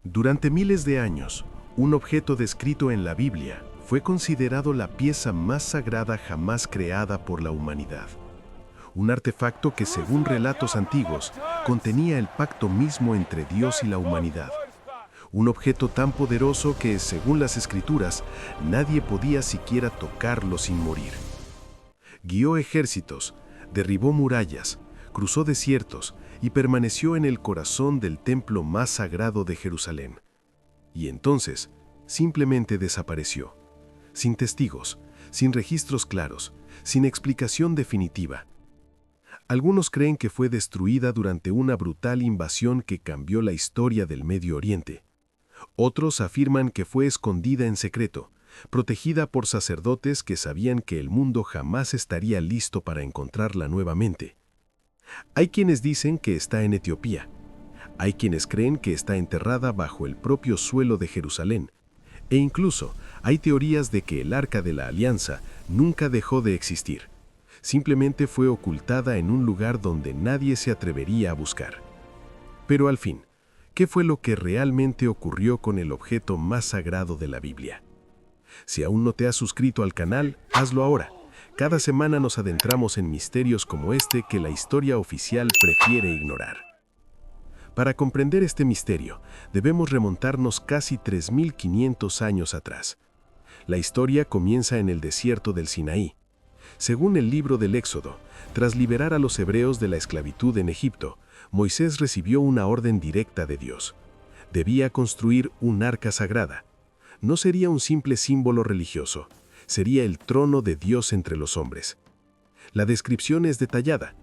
Durante miles de años, un objeto descrito en la Biblia fue considerado la pieza más sagrada jamás creada por la humanidad. Un artefacto que, según relatos antiguos, contenía el pacto mismo entre Dios y la humanidad. Un objeto tan poderoso que, según las Escrituras, nadie podía siquiera tocarlo sin morir. Guió ejércitos, derribó murallas, cruzó desiertos y permaneció en el corazón del templo más sagrado de Jerusalén. Y entonces, simplemente desapareció, sin testigos, sin registros claros, sin explicación definitiva. Algunos creen que fue destruida durante una brutal invasión que cambió la historia del Medio Oriente. Otros afirman que fue escondida en secreto, protegida por sacerdotes que sabían que el mundo jamás estaría listo para encontrarla nuevamente. Hay quienes dicen que está en Etiopía. Hay quienes creen que está enterrada bajo el propio suelo de Jerusalén. E incluso hay teorías de que el Arca de la Alianza nunca dejó de existir. Simplemente fue ocultada en un lugar donde nadie se atrevería a buscar. Pero al fin, ¿qué fue lo que realmente ocurrió con el objeto más sagrado de la Biblia? Si aún no te has suscrito al canal, hazlo ahora. Cada semana nos adentramos en misterios como este que la historia oficial prefiere ignorar. Para comprender este misterio, debemos remontarnos casi 3.500 años atrás. La historia comienza en el desierto del Sinaí. Según el libro del Éxodo, tras liberar a los hebreos de la esclavitud en Egipto, Moisés recibió una orden directa de Dios. Debía construir un arca sagrada. No sería un simple símbolo religioso, sería el trono de Dios entre los hombres. La descripción es detallada.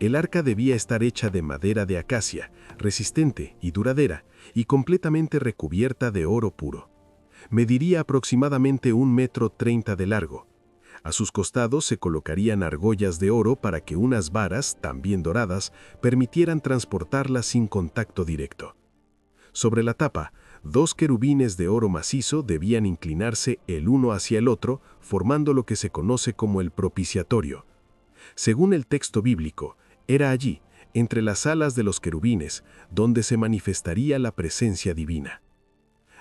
El arca debía estar hecha de madera de acacia, resistente y duradera, y completamente recubierta de oro puro. Mediría aproximadamente 1,30 m de largo. A sus costados se colocarían argollas de oro para que unas varas, también doradas, permitieran transportarla sin contacto directo. Sobre la tapa, 2 querubines de oro macizo debían inclinarse el uno hacia el otro, formando lo que se conoce como el propiciatorio. Según el texto bíblico, era allí, entre las alas de los querubines, donde se manifestaría la presencia divina.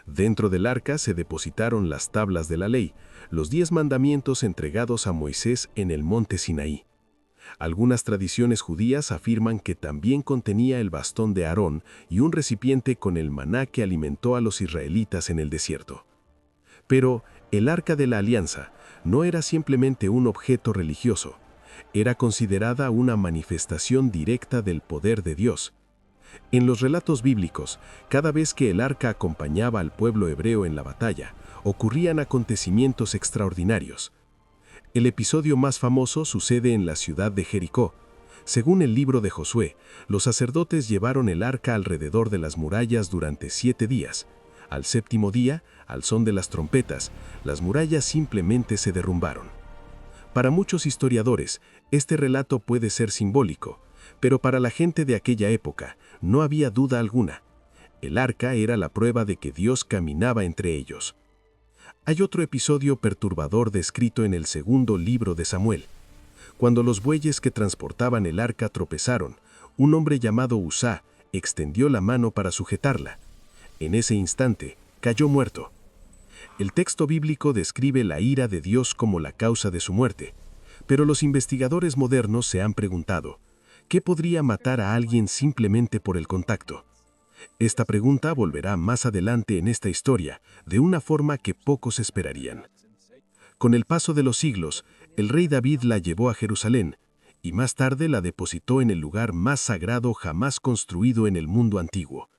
Dentro del arca se depositaron las tablas de la ley, los 10 mandamientos entregados a Moisés en el monte Sinaí. Algunas tradiciones judías afirman que también contenía el bastón de Aarón y un recipiente con el maná que alimentó a los israelitas en el desierto. Pero el Arca de la Alianza no era simplemente un objeto religioso, era considerada una manifestación directa del poder de Dios. En los relatos bíblicos, cada vez que el arca acompañaba al pueblo hebreo en la batalla, ocurrían acontecimientos extraordinarios. El episodio más famoso sucede en la ciudad de Jericó. Según el libro de Josué, los sacerdotes llevaron el arca alrededor de las murallas durante 7 días. Al 7º día, al son de las trompetas, las murallas simplemente se derrumbaron. Para muchos historiadores, este relato puede ser simbólico, pero para la gente de aquella época no había duda alguna. El arca era la prueba de que Dios caminaba entre ellos. Hay otro episodio perturbador descrito en el 2º libro de Samuel. Cuando los bueyes que transportaban el arca tropezaron, un hombre llamado Uzá extendió la mano para sujetarla. En ese instante, cayó muerto. El texto bíblico describe la ira de Dios como la causa de su muerte, pero los investigadores modernos se han preguntado, ¿qué podría matar a alguien simplemente por el contacto? Esta pregunta volverá más adelante en esta historia, de una forma que pocos esperarían. Con el paso de los siglos, el rey David la llevó a Jerusalén, y más tarde la depositó en el lugar más sagrado jamás construido en el mundo antiguo,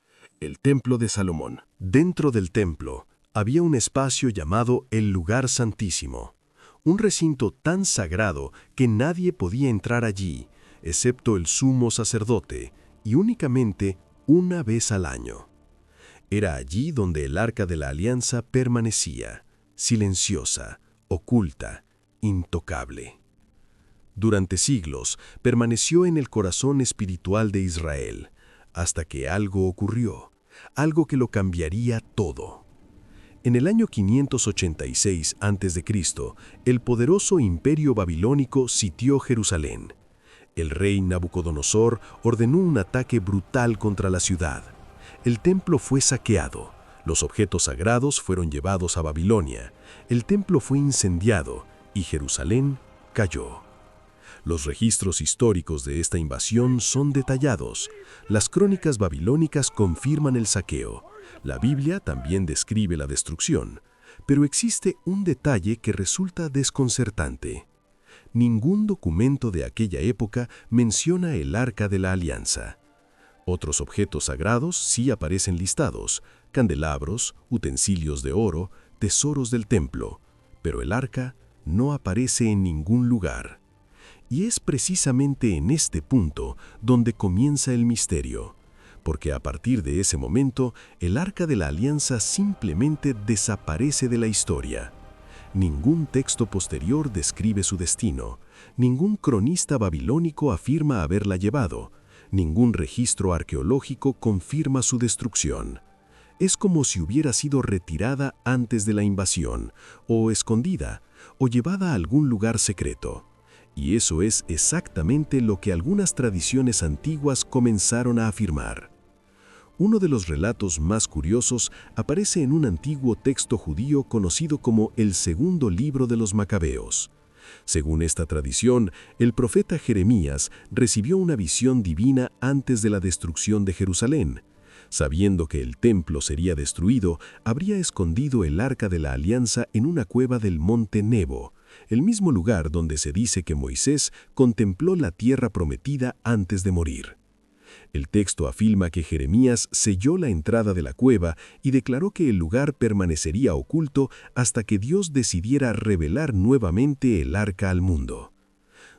el Templo de Salomón. Dentro del templo había un espacio llamado el Lugar Santísimo, un recinto tan sagrado que nadie podía entrar allí, excepto el sumo sacerdote, y únicamente una vez al año. Era allí donde el Arca de la Alianza permanecía, silenciosa, oculta, intocable. Durante siglos permaneció en el corazón espiritual de Israel, hasta que algo ocurrió, algo que lo cambiaría todo. En el año 586 a.C., el poderoso imperio babilónico sitió Jerusalén. El rey Nabucodonosor ordenó un ataque brutal contra la ciudad. El templo fue saqueado, los objetos sagrados fueron llevados a Babilonia, el templo fue incendiado y Jerusalén cayó. Los registros históricos de esta invasión son detallados. Las crónicas babilónicas confirman el saqueo. La Biblia también describe la destrucción. Pero existe un detalle que resulta desconcertante. Ningún documento de aquella época menciona el Arca de la Alianza. Otros objetos sagrados sí aparecen listados: candelabros, utensilios de oro, tesoros del templo, pero el arca no aparece en ningún lugar. Y es precisamente en este punto donde comienza el misterio, porque a partir de ese momento, el Arca de la Alianza simplemente desaparece de la historia. Ningún texto posterior describe su destino, ningún cronista babilónico afirma haberla llevado, ningún registro arqueológico confirma su destrucción. Es como si hubiera sido retirada antes de la invasión, o escondida, o llevada a algún lugar secreto. Y eso es exactamente lo que algunas tradiciones antiguas comenzaron a afirmar. Uno de los relatos más curiosos aparece en un antiguo texto judío conocido como el Segundo Libro de los Macabeos. Según esta tradición, el profeta Jeremías recibió una visión divina antes de la destrucción de Jerusalén. Sabiendo que el templo sería destruido, habría escondido el Arca de la Alianza en una cueva del monte Nebo, el mismo lugar donde se dice que Moisés contempló la tierra prometida antes de morir. El texto afirma que Jeremías selló la entrada de la cueva y declaró que el lugar permanecería oculto hasta que Dios decidiera revelar nuevamente el arca al mundo.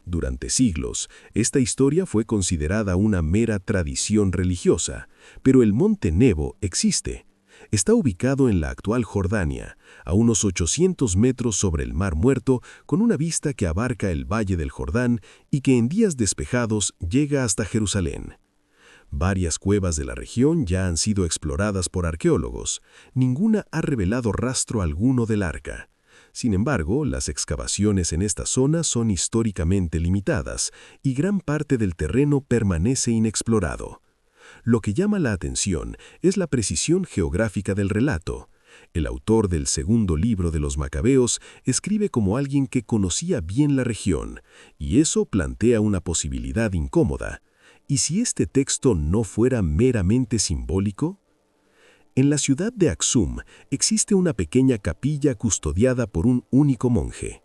Durante siglos, esta historia fue considerada una mera tradición religiosa, pero el monte Nebo existe. Está ubicado en la actual Jordania, a unos 800 metros sobre el Mar Muerto, con una vista que abarca el Valle del Jordán y que en días despejados llega hasta Jerusalén. Varias cuevas de la región ya han sido exploradas por arqueólogos. Ninguna ha revelado rastro alguno del arca. Sin embargo, las excavaciones en esta zona son históricamente limitadas y gran parte del terreno permanece inexplorado. Lo que llama la atención es la precisión geográfica del relato. El autor del Segundo Libro de los Macabeos escribe como alguien que conocía bien la región, y eso plantea una posibilidad incómoda. ¿Y si este texto no fuera meramente simbólico? En la ciudad de Aksum existe una pequeña capilla custodiada por un único monje.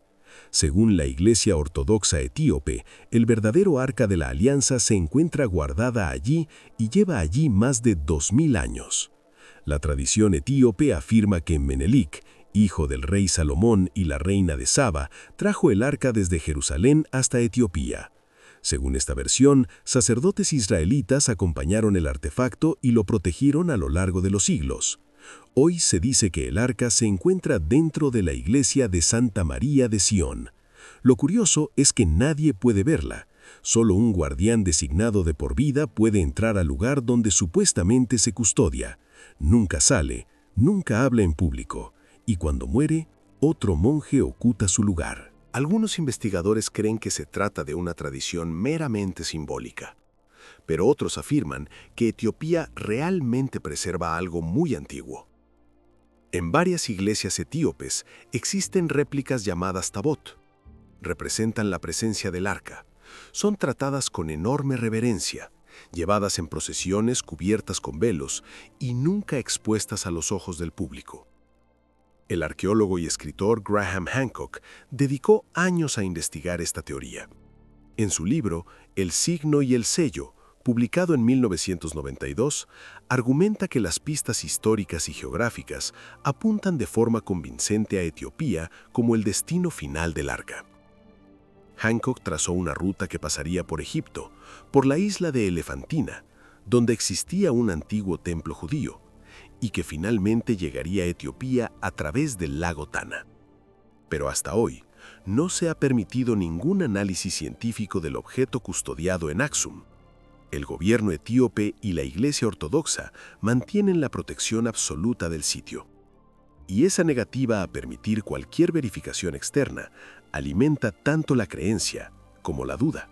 Según la Iglesia Ortodoxa Etíope, el verdadero Arca de la Alianza se encuentra guardada allí y lleva allí más de 2000 años. La tradición etíope afirma que Menelik, hijo del rey Salomón y la reina de Saba, trajo el arca desde Jerusalén hasta Etiopía. Según esta versión, sacerdotes israelitas acompañaron el artefacto y lo protegieron a lo largo de los siglos. Hoy se dice que el arca se encuentra dentro de la iglesia de Santa María de Sion. Lo curioso es que nadie puede verla. Solo un guardián designado de por vida puede entrar al lugar donde supuestamente se custodia. Nunca sale, nunca habla en público, y cuando muere, otro monje oculta su lugar. Algunos investigadores creen que se trata de una tradición meramente simbólica, pero otros afirman que Etiopía realmente preserva algo muy antiguo. En varias iglesias etíopes existen réplicas llamadas tabot. Representan la presencia del arca. Son tratadas con enorme reverencia, llevadas en procesiones cubiertas con velos y nunca expuestas a los ojos del público. El arqueólogo y escritor Graham Hancock dedicó años a investigar esta teoría. En su libro El signo y el sello, publicado en 1992, argumenta que las pistas históricas y geográficas apuntan de forma convincente a Etiopía como el destino final del arca. Hancock trazó una ruta que pasaría por Egipto, por la isla de Elefantina, donde existía un antiguo templo judío, y que finalmente llegaría a Etiopía a través del lago Tana. Pero hasta hoy, no se ha permitido ningún análisis científico del objeto custodiado en Aksum. El gobierno etíope y la Iglesia Ortodoxa mantienen la protección absoluta del sitio. Y esa negativa a permitir cualquier verificación externa alimenta tanto la creencia como la duda.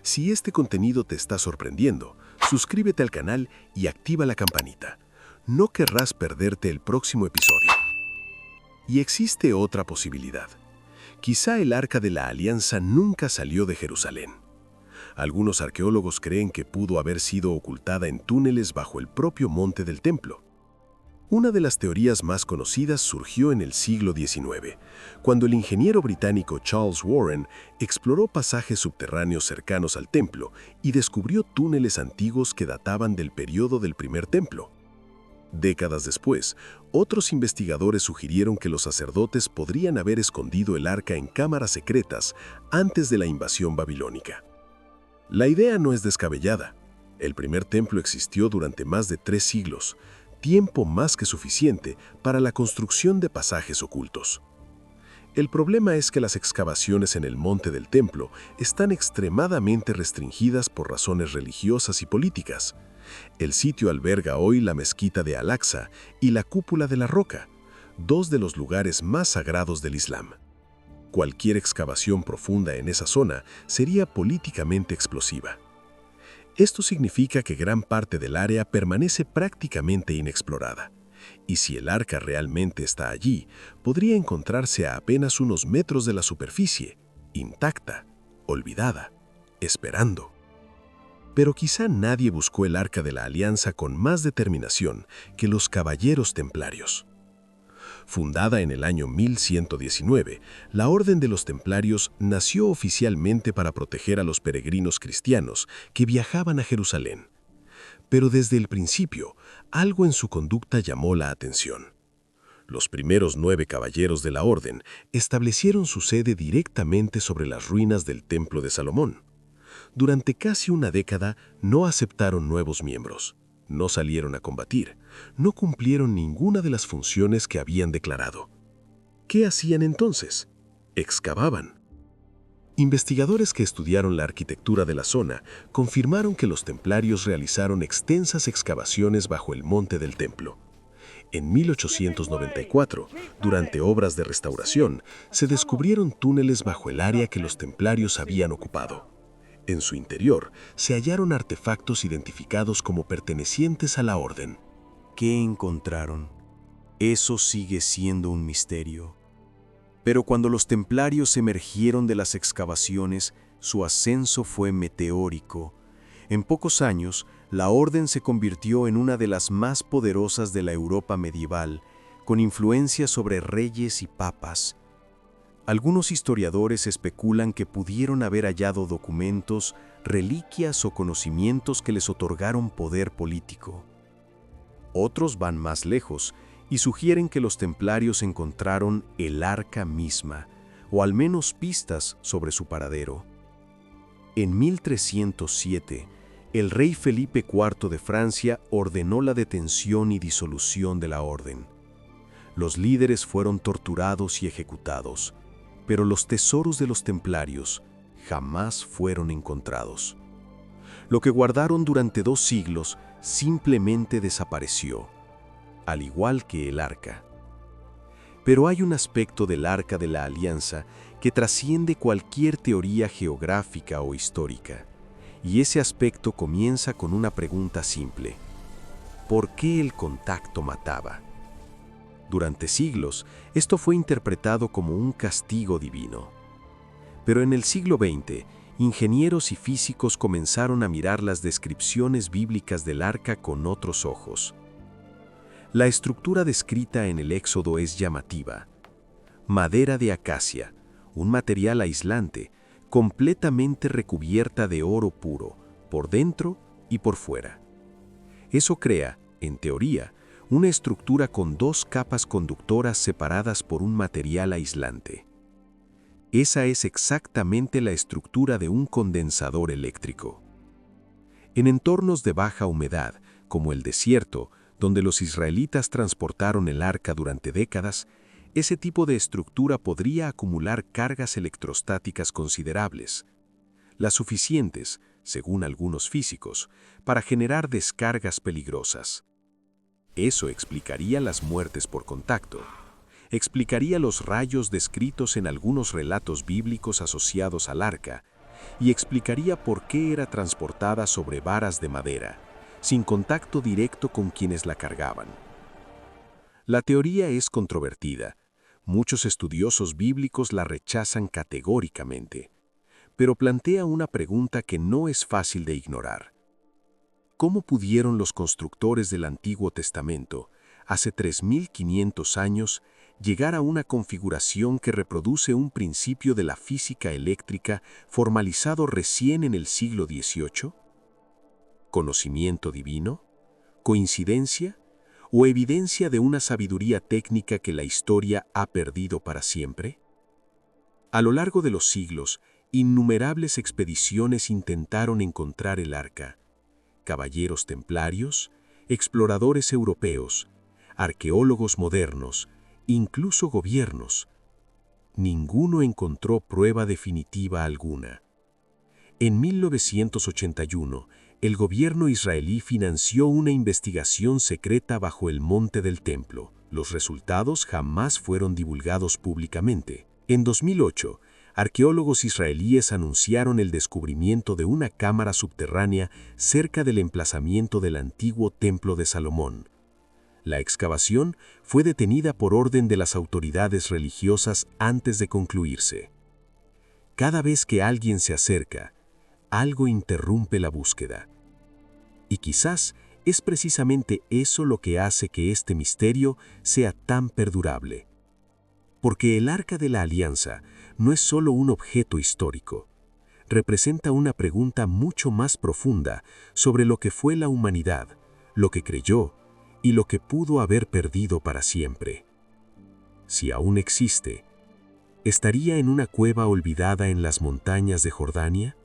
Si este contenido te está sorprendiendo, suscríbete al canal y activa la campanita. No querrás perderte el próximo episodio. Y existe otra posibilidad. Quizá el Arca de la Alianza nunca salió de Jerusalén. Algunos arqueólogos creen que pudo haber sido ocultada en túneles bajo el propio monte del templo. Una de las teorías más conocidas surgió en el siglo XIX, cuando el ingeniero británico Charles Warren exploró pasajes subterráneos cercanos al templo y descubrió túneles antiguos que databan del periodo del primer templo. Décadas después, otros investigadores sugirieron que los sacerdotes podrían haber escondido el arca en cámaras secretas antes de la invasión babilónica. La idea no es descabellada. El primer templo existió durante más de 3 siglos, tiempo más que suficiente para la construcción de pasajes ocultos. El problema es que las excavaciones en el monte del templo están extremadamente restringidas por razones religiosas y políticas. El sitio alberga hoy la mezquita de Al-Aqsa y la cúpula de la Roca, 2 de los lugares más sagrados del Islam. Cualquier excavación profunda en esa zona sería políticamente explosiva. Esto significa que gran parte del área permanece prácticamente inexplorada. Y si el arca realmente está allí, podría encontrarse a apenas unos metros de la superficie, intacta, olvidada, esperando. Pero quizá nadie buscó el Arca de la Alianza con más determinación que los Caballeros Templarios. Fundada en el año 1119, la Orden de los Templarios nació oficialmente para proteger a los peregrinos cristianos que viajaban a Jerusalén. Pero desde el principio, algo en su conducta llamó la atención. Los primeros 9 caballeros de la Orden establecieron su sede directamente sobre las ruinas del Templo de Salomón. Durante casi una década no aceptaron nuevos miembros, no salieron a combatir, no cumplieron ninguna de las funciones que habían declarado. ¿Qué hacían entonces? Excavaban. Investigadores que estudiaron la arquitectura de la zona confirmaron que los templarios realizaron extensas excavaciones bajo el monte del templo. En 1894, durante obras de restauración, se descubrieron túneles bajo el área que los templarios habían ocupado. En su interior se hallaron artefactos identificados como pertenecientes a la orden. ¿Qué encontraron? Eso sigue siendo un misterio. Pero cuando los templarios emergieron de las excavaciones, su ascenso fue meteórico. En pocos años, la orden se convirtió en una de las más poderosas de la Europa medieval, con influencia sobre reyes y papas. Algunos historiadores especulan que pudieron haber hallado documentos, reliquias o conocimientos que les otorgaron poder político. Otros van más lejos y sugieren que los templarios encontraron el arca misma, o al menos pistas sobre su paradero. En 1307, el rey Felipe IV de Francia ordenó la detención y disolución de la orden. Los líderes fueron torturados y ejecutados, pero los tesoros de los templarios jamás fueron encontrados. Lo que guardaron durante 2 siglos simplemente desapareció, al igual que el arca. Pero hay un aspecto del Arca de la Alianza que trasciende cualquier teoría geográfica o histórica, y ese aspecto comienza con una pregunta simple: ¿por qué el contacto mataba? Durante siglos, esto fue interpretado como un castigo divino. Pero en el siglo XX, ingenieros y físicos comenzaron a mirar las descripciones bíblicas del arca con otros ojos. La estructura descrita en el Éxodo es llamativa. Madera de acacia, un material aislante, completamente recubierta de oro puro, por dentro y por fuera. Eso crea, en teoría, una estructura con 2 capas conductoras separadas por un material aislante. Esa es exactamente la estructura de un condensador eléctrico. En entornos de baja humedad, como el desierto, donde los israelitas transportaron el arca durante décadas, ese tipo de estructura podría acumular cargas electrostáticas considerables, las suficientes, según algunos físicos, para generar descargas peligrosas. Eso explicaría las muertes por contacto. Explicaría los rayos descritos en algunos relatos bíblicos asociados al arca y explicaría por qué era transportada sobre varas de madera, sin contacto directo con quienes la cargaban. La teoría es controvertida. Muchos estudiosos bíblicos la rechazan categóricamente, pero plantea una pregunta que no es fácil de ignorar. ¿Cómo pudieron los constructores del Antiguo Testamento, hace 3.500 años, llegar a una configuración que reproduce un principio de la física eléctrica formalizado recién en el siglo XVIII? ¿Conocimiento divino? ¿Coincidencia? ¿O evidencia de una sabiduría técnica que la historia ha perdido para siempre? A lo largo de los siglos, innumerables expediciones intentaron encontrar el arca. Caballeros templarios, exploradores europeos, arqueólogos modernos, incluso gobiernos. Ninguno encontró prueba definitiva alguna. En 1981, el gobierno israelí financió una investigación secreta bajo el monte del templo. Los resultados jamás fueron divulgados públicamente. En 2008, arqueólogos israelíes anunciaron el descubrimiento de una cámara subterránea cerca del emplazamiento del antiguo templo de Salomón. La excavación fue detenida por orden de las autoridades religiosas antes de concluirse. Cada vez que alguien se acerca, algo interrumpe la búsqueda. Y quizás es precisamente eso lo que hace que este misterio sea tan perdurable. Porque el Arca de la Alianza no es solo un objeto histórico. Representa una pregunta mucho más profunda sobre lo que fue la humanidad, lo que creyó y lo que pudo haber perdido para siempre. Si aún existe, ¿estaría en una cueva olvidada en las montañas de Jordania?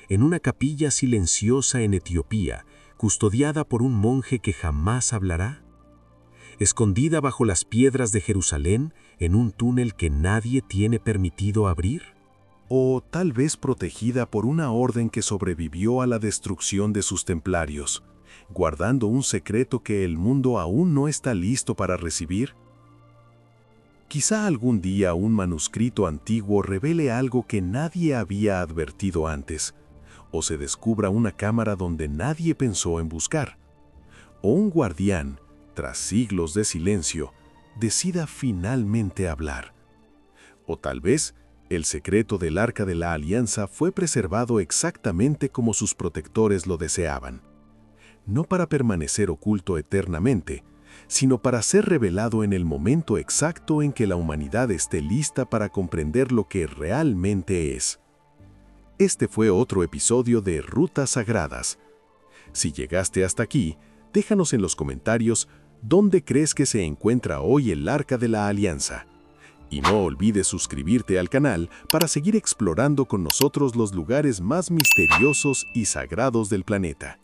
¿En una capilla silenciosa en Etiopía, custodiada por un monje que jamás hablará? ¿Escondida bajo las piedras de Jerusalén, en un túnel que nadie tiene permitido abrir? O tal vez protegida por una orden que sobrevivió a la destrucción de sus templarios, guardando un secreto que el mundo aún no está listo para recibir. Quizá algún día un manuscrito antiguo revele algo que nadie había advertido antes, o se descubra una cámara donde nadie pensó en buscar, o un guardián, tras siglos de silencio, decida finalmente hablar. O tal vez el secreto del Arca de la Alianza fue preservado exactamente como sus protectores lo deseaban, no para permanecer oculto eternamente, sino para ser revelado en el momento exacto en que la humanidad esté lista para comprender lo que realmente es. Este fue otro episodio de Rutas Sagradas. Si llegaste hasta aquí, déjanos en los comentarios dónde crees que se encuentra hoy el Arca de la Alianza. Y no olvides suscribirte al canal para seguir explorando con nosotros los lugares más misteriosos y sagrados del planeta.